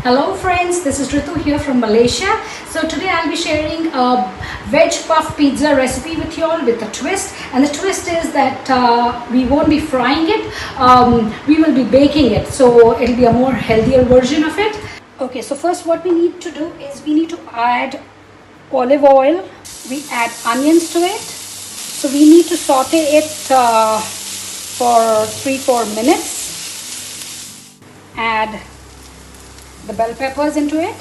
Hello friends, this is Ritu here from Malaysia. So today I'll be sharing a veg puff pizza recipe with you all with a twist. And the twist is that we won't be frying it, we will be baking it. So it'll be a more healthier version of it. Okay, so first what we need to do is we need to add olive oil. We add onions to it. So we need to saute it for 3-4 minutes. Add the bell peppers into it.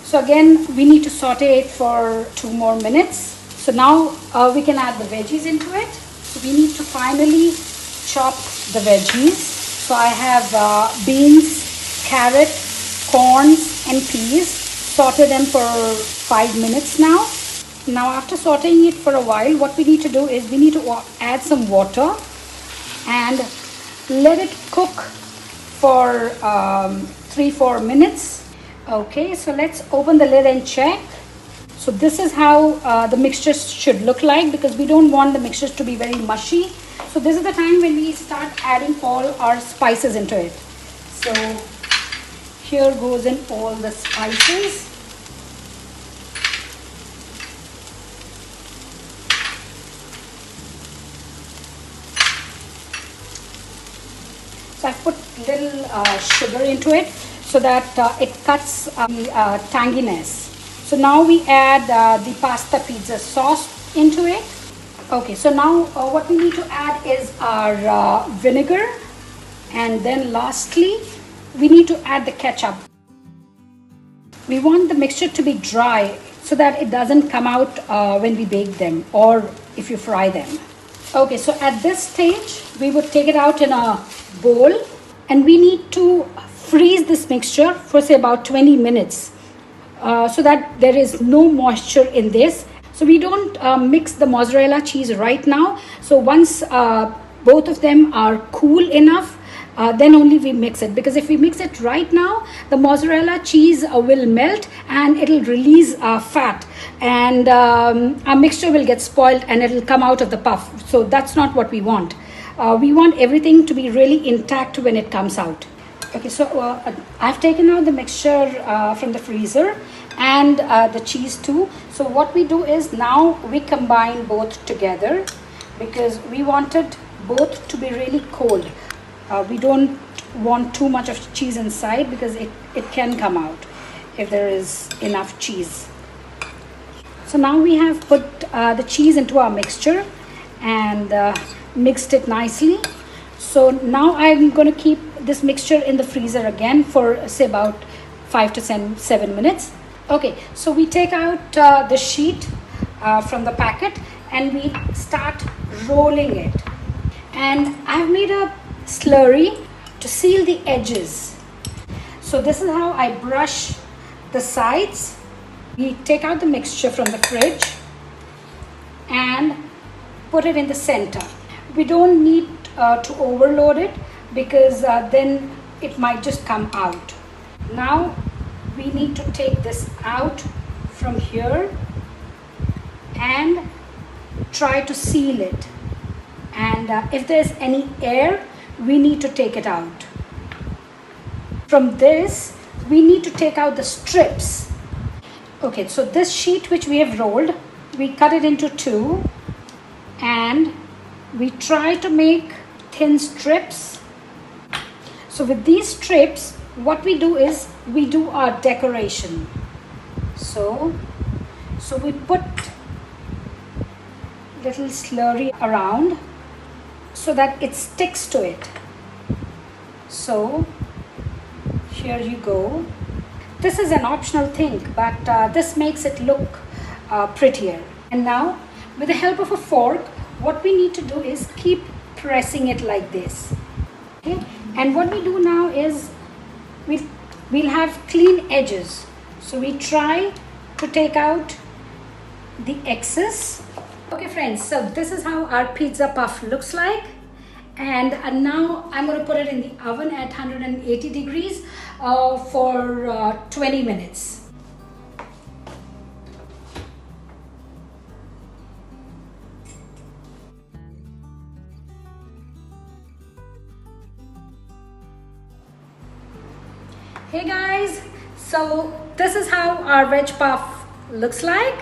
So again we need to saute it for 2 more minutes. So now we can add the veggies into it. So we need to finally chop the veggies. So I have beans, carrot, corns and peas. Saute them for 5 minutes now. Now after sauteing it for a while, what we need to do is we need to add some water and let it cook for 3-4 minutes. Okay, so let's open the lid and check. So this is how the mixture should look like, because we don't want the mixtures to be very mushy. So this is the time when we start adding all our spices into it. So here goes in all the spices. So I've put little sugar into it so that it cuts the tanginess. So now we add the pasta pizza sauce into it. Okay, so now what we need to add is our vinegar, and then lastly we need to add the ketchup. We want the mixture to be dry so that it doesn't come out when we bake them or if you fry them. Okay, so at this stage we would take it out in a bowl, and we need to freeze this mixture for say about 20 minutes so that there is no moisture in this. So we don't mix the mozzarella cheese right now. So once both of them are cool enough, then only we mix it, because if we mix it right now, the mozzarella cheese will melt and it'll release fat, and our mixture will get spoiled and it'll come out of the puff. So that's not what we want. We want everything to be really intact when it comes out. Okay, so I've taken out the mixture from the freezer and the cheese too. So what we do is now we combine both together, because we wanted both to be really cold. We don't want too much of cheese inside, because it can come out if there is enough cheese. So now we have put the cheese into our mixture and mixed it nicely. So now I'm going to keep this mixture in the freezer again for say about 5 to 7 minutes. Okay, so we take out the sheet from the packet and we start rolling it. And I've made a slurry to seal the edges. So this is how I brush the sides. We take out the mixture from the fridge and put it in the center. We don't need to overload it, because then it might just come out. Now we need to take this out from here and try to seal it, and if there's any air, we need to take it out. From this we need to take out the strips. Okay, so this sheet which we have rolled, we cut it into 2 and we try to make thin strips. So with these strips, what we do is we do our decoration. So we put little slurry around so that it sticks to it. So here you go. This is an optional thing, but this makes it look prettier. And now with the help of a fork, what we need to do is keep pressing it like this. Okay, and what we do now is we'll have clean edges. So we try to take out the excess. Okay friends, so this is how our pizza puff looks like. And now I'm going to put it in the oven at 180 degrees for 20 minutes. Hey guys, so this is how our veg puff looks like.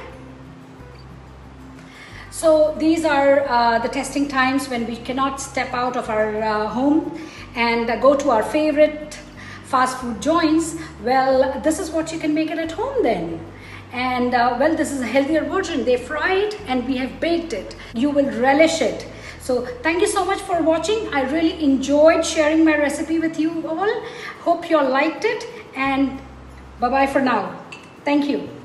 So these are the testing times when we cannot step out of our home and go to our favorite fast food joints. Well, this is what you can make it at home then. And well, this is a healthier version. They fry it and we have baked it. You will relish it. So thank you so much for watching. I really enjoyed sharing my recipe with you all. Hope you all liked it, and bye-bye for now. Thank you.